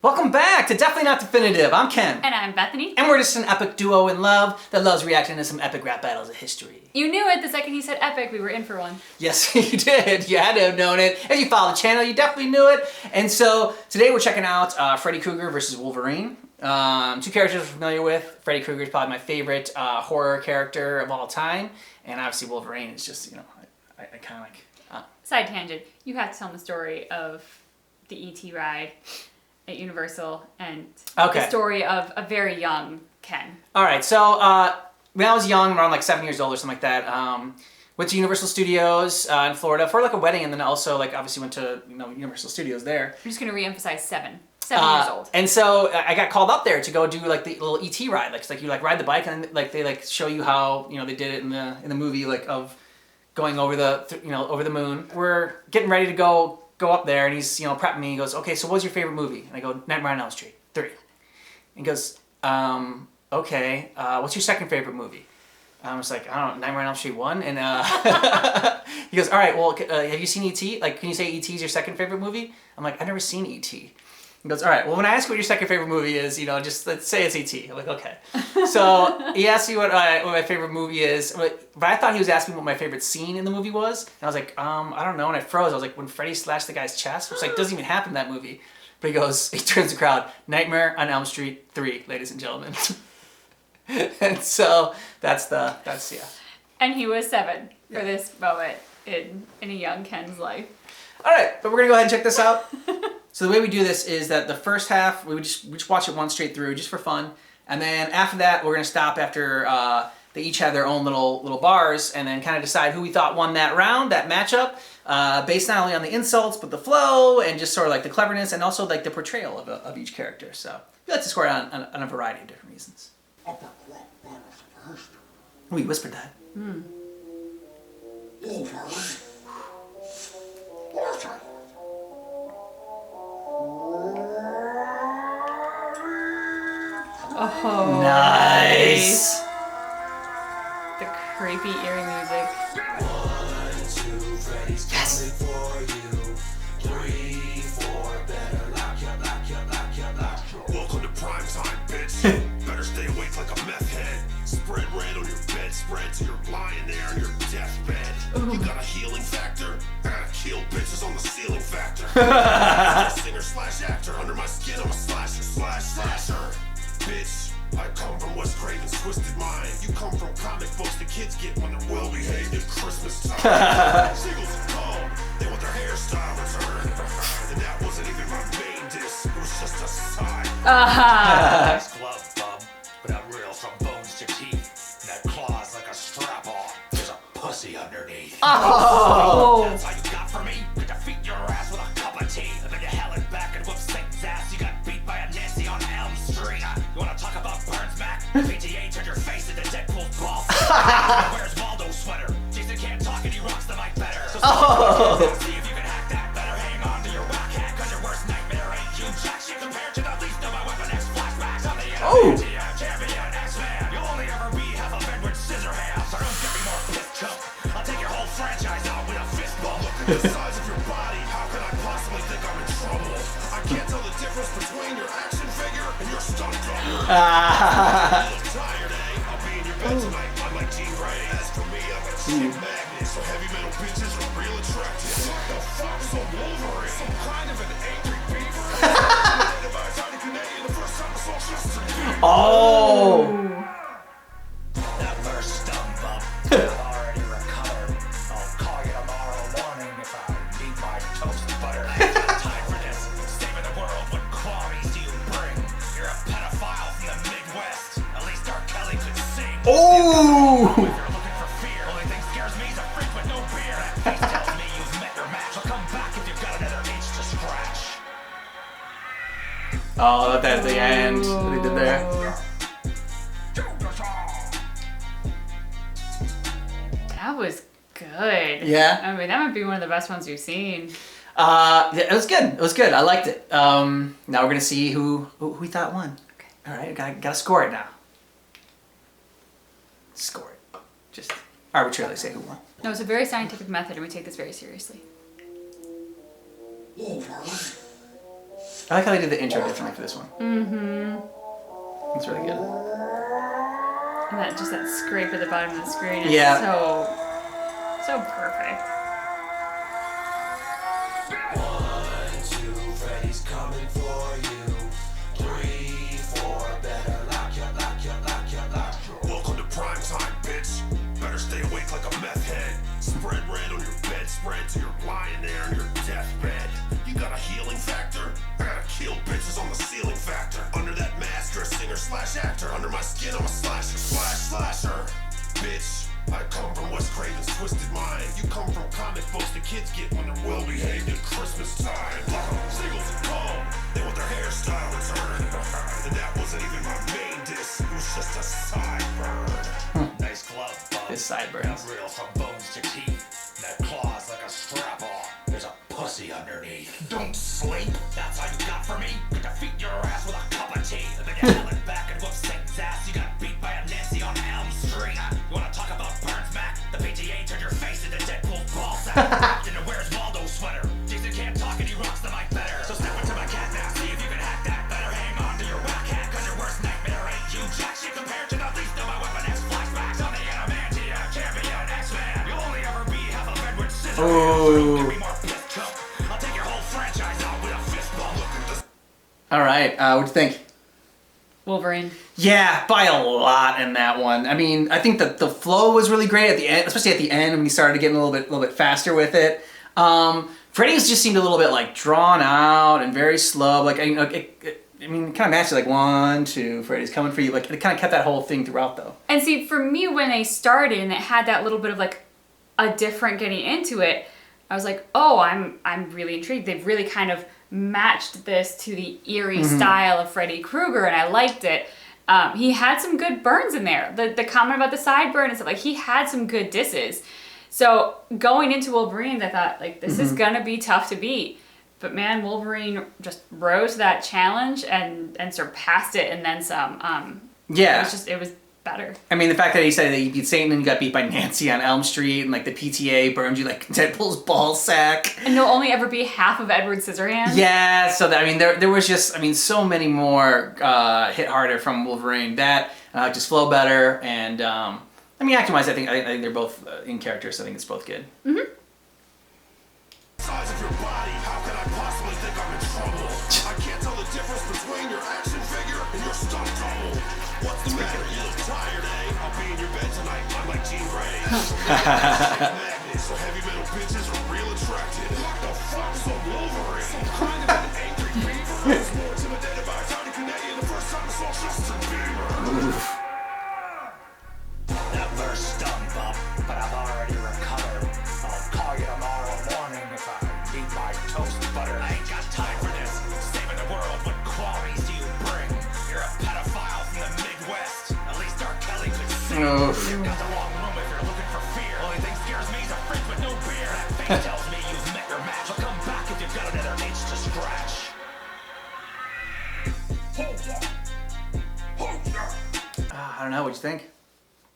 Welcome back to Definitely Not Definitive. I'm Ken. And I'm Bethany. And we're just an epic duo in love that loves reacting to some epic rap battles of history. You knew it the second he said epic, we were in for one. Yes, you did. You had to have known it. If you follow the channel, you definitely knew it. And so today we're checking out Freddy Krueger versus Wolverine. Two characters we're familiar with. Freddy Krueger is probably my favorite horror character of all time. And obviously Wolverine is just, you know, I kind of like... Side tangent. You have to tell them the story of the E.T. ride at Universal and the story of a very young Ken. All right, so when I was young, around like 7 years old or something like that, went to Universal Studios in Florida for like a wedding, and then also like obviously went to Universal Studios there. I'm just gonna reemphasize 7 years old. And so I got called up there to go do like the little ET ride, like you like ride the bike and then, like they like show you how they did it in the movie, like of going over the over the moon. We're getting ready to go up there, and he's prepping me. He goes, "Okay, so what's your favorite movie?" And I go, "Nightmare on Elm Street 3." And he goes, "Okay, what's your second favorite movie?" I was like, "I don't know, Nightmare on Elm Street 1." And he goes, "All right, well, have you seen E.T.? Like, can you say E.T. is your second favorite movie?" I'm like, "I've never seen E.T." He goes, "All right, well, when I ask what your second favorite movie is, just let's say it's E.T. I'm like, "Okay." So he asked me what my favorite movie is, but I thought he was asking what my favorite scene in the movie was. And I was like, I don't know, and I froze. I was like, when Freddy slashed the guy's chest, which like doesn't even happen in that movie. But he goes, he turns to the crowd, "Nightmare on Elm Street 3, ladies and gentlemen." And so that's yeah. And he was 7 for this moment in a young Ken's life. All right, but we're gonna go ahead and check this out. So the way we do this is that the first half, we just watch it one straight through, just for fun. And then after that, we're going to stop after they each have their own little bars, and then kind of decide who we thought won that round, that matchup, based not only on the insults, but the flow, and just sort of like the cleverness, and also like the portrayal of each character. So we like to score it on a variety of different reasons. Oh, you whispered that. Oh, nice. The creepy eerie music. 1, 2, Freddy's coming for you. 3, 4, better lock ya. Welcome to prime time, bitch. Better stay awake like a meth head. Spread red on your bedspread so you're lying there on your deathbed. You got a healing factor? I gotta kill bitches on the ceiling factor. Singer slash actor, under my skin I'm a slasher slash slasher. Bitch, I come from Wes Craven's twisted mind. You come from comic books the kids get when they're well behaved at Christmas time. Singles are cold, they want their hairstyle returned. And that wasn't even my main diss, it was just a side. Nice glove, bub, but I'm real from bones to teeth. And that claw's like a strap on. There's a pussy underneath. Oh! That's all you got for me? Could defeat your ass with a cup of tea. I've been to hell and back and whoop Satan's ass. You got beat by a Nancy on Elm Street. You wanna talk about Burns Mac? PTA turned your face into Deadpool's ball. Where's Waldo's sweater? Jason can't talk and he rocks the mic better. So see if you can hack that better. Hang on to your whack hat, cause your worst nightmare ain't you jack shit compared to the least of my Weapon X flashbacks. I'm the champion X-Man. You'll only ever be half a Edward Scissorhands. So don't get me more fist chump. I'll take your whole franchise out with a fist bump. Look at the size of your body. How could I possibly think I'm in trouble? I can't tell the difference between your action figure and your stunt double. You look tired, eh? I'll be in your bed tonight. I'm like Jean Grey. As for me, I'm a cheap magnet. So heavy metal bitches are real attractive. What the fuck? So Wolverine? Some kind of an angry beaver? By a tiny Canadian the first time I saw Chester. Oh! That first dumb bump, I've already recovered. I'll call you tomorrow morning if I need my toast butter. I ain't got time for this. Saving the world, what qualities do you bring? You're a pedophile from the Midwest. At least R. Kelly could sing. Oh! If you're looking for fear, only thing scares me is a freak with no beer. That face tells me you've met your match. I'll come back if you've got another itch to scratch. Oh, that's the end. What they did there. That was good. Yeah? I mean, that might be one of the best ones you've seen. Yeah, it was good. It was good. I liked it. Now we're gonna see who we thought won. Okay. All right, gotta score it now. Score it. Just arbitrarily say who won. No, it's a very scientific method, and we take this very seriously. Wolverine. I like how they did the intro differently for this one. It's really good. And that scrape at the bottom of the screen is so perfect. 1, 2, Freddy's coming for you. 3, 4, better lock ya, lock ya, lock ya, lock ya. Welcome to prime time, bitch. Better stay awake like a meth head. Spread red on your bedspread till you're lying there on your deathbed. You got a healing factor? I gotta kill bitches on the ceiling factor. Under that mask, you're a singer/actor. Under my skin, I'm a slasher. Bitch, I come from Wes Craven's twisted mind. You come from comic books the kids get when they're well behaved at Christmas time. Singles and calm, they want their hairstyle returned. And that wasn't even my main diss, it was just a sideburn. Nice glove, bub. His sideburns. Got real from bones to teeth. That claw's like a strap on. There's a pussy underneath. Don't sleep. That's all you got for me. Could defeat your ass with a cup of tea. And then you held it back and whoop Satan's ass. You got beat by a Nancy on Elm Street. You wanna talk about Burns Mac? The PTA turned your face into Deadpool's ball sack. Wrapped in a Where's Waldo sweater. Jason can't talk and he rocks the mic better. So step into my cat now. See if you can hack that better. Hang on to your whack hat. Cause your worst nightmare ain't you jack shit compared to the least of my Weapon X flashbacks on the Adamantium champion X-Man. You'll only ever be half of Edward Scissorhands. Give me more piss cup. I'll take your whole franchise out with a fist bump. Look at this. All right, what'd you think? Wolverine. Yeah, by a lot in that one. I mean, I think that the flow was really great at the end, especially at the end when he started getting a little bit faster with it. Freddy's just seemed a little bit like drawn out and very slow. Like I mean, it kind of matched like 1, 2, Freddy's coming for you. Like it kind of kept that whole thing throughout though. And see, for me, when they started and it had that little bit of like a different getting into it, I was like, oh, I'm really intrigued. They've really kind of matched this to the eerie style of Freddy Krueger, and I liked it. He had some good burns in there. The comment about the sideburn and stuff, like he had some good disses. So going into Wolverine, I thought like this is gonna be tough to beat. But man, Wolverine just rose to that challenge and surpassed it and then some. Yeah. It was better. I mean, the fact that he said that he beat Satan and he got beat by Nancy on Elm Street and like the PTA burned you like Deadpool's ball sack. And he'll only ever be half of Edward Scissorhands. Yeah, so that, I mean, there was just, I mean, so many more hit harder from Wolverine. That just flow better, and I mean, acting-wise, I think they're both in character, so I think it's both good. Size of your body, how can I possibly think I'm in trouble? I can't tell the difference between your action figure and your stunt double. What's the matter? You look tired, eh? I'll be in your bed tonight. I'm like Jean Grey. Magnets, so heavy metal bitches are real attracted. The fuck's a Wolverine? Kind of an angry beaver. It's more intimidated by a tiny Canadian the first time I saw Justin Bieber. That verse stung, bub, but I've already recovered. I'll call you tomorrow morning if I need my toast butter. I ain't got time for this. Saving the world, what qualities do you bring? You're a pedophile from the Midwest. At least R. Kelly could sing. You've got the wrong room if you're looking for fear. Only thing scares me is a fridge with no beer. That face tells me you've met your match. So come back if you've got another itch to scratch. I don't know, what'd you think?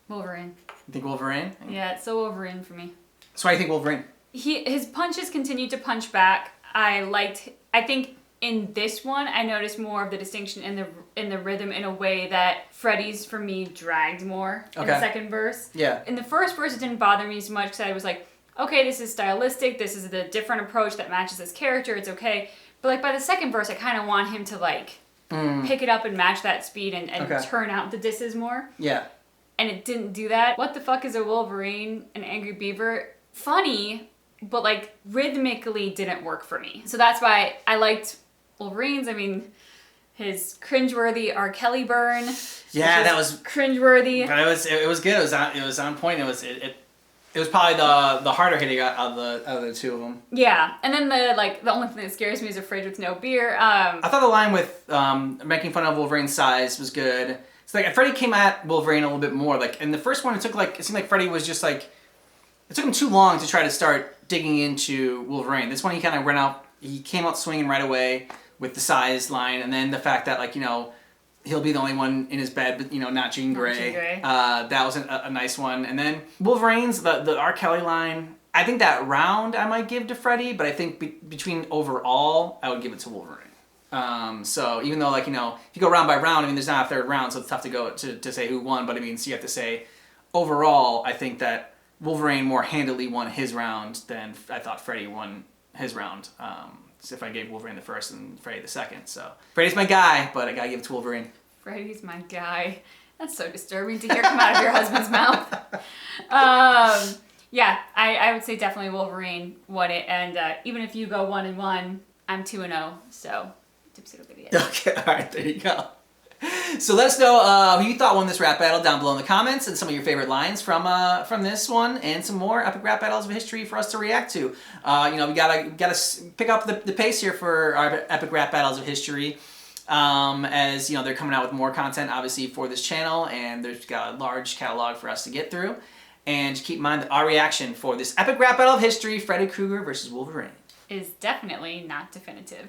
Wolverine. You think Wolverine? Yeah, it's so Wolverine for me. So why do you think Wolverine? His punches continued to punch back. I think in this one I noticed more of the distinction in the rhythm in a way that Freddy's for me dragged more in the second verse. Yeah. In the first verse it didn't bother me as much because I was like, okay, this is stylistic, this is the different approach that matches this character, it's okay. But like by the second verse I kind of want him to like pick it up and match that speed and turn out the disses more. Yeah. And it didn't do that. What the fuck is a Wolverine, an Angry Beaver? Funny, but like rhythmically didn't work for me. So that's why I liked Wolverine's. I mean, his cringeworthy R. Kelly burn. Yeah, that was cringeworthy. But it was good. It was on point. It was probably the harder hitting out of the two of them. Yeah, and then the only thing that scares me is a fridge with no beer. I thought the line with making fun of Wolverine's size was good. It's like Freddy came at Wolverine a little bit more. Like in the first one, it seemed like Freddy was just like, it took him too long to try to start digging into Wolverine. This one he kind of ran out. He came out swinging right away with the size line, and then the fact that like he'll be the only one in his bed, but not Jean Grey. That was a nice one. And then Wolverine's the R. Kelly line. I think that round I might give to Freddy, but I think between overall I would give it to Wolverine. So even though, like, you know, if you go round by round, I mean, there's not a third round, so it's tough to go to say who won. But I mean, so you have to say, overall, I think that Wolverine more handily won his round than I thought Freddy won his round. So if I gave Wolverine the first and Freddy the second. So Freddy's my guy, but I gotta give it to Wolverine. Freddy's my guy. That's so disturbing to hear come out of your husband's mouth. Yeah, I would say definitely Wolverine won it. And even if you go 1-1, I'm 2-0. So tips it'll be it. Okay, all right, there you go. So let us know who you thought won this rap battle down below in the comments, and some of your favorite lines from this one, and some more epic rap battles of history for us to react to. You know, we gotta pick up the pace here for our epic rap battles of history. As you know, they're coming out with more content, obviously, for this channel, and there's got a large catalog for us to get through. And just keep in mind that our reaction for this epic rap battle of history, Freddy Krueger versus Wolverine, is definitely not definitive.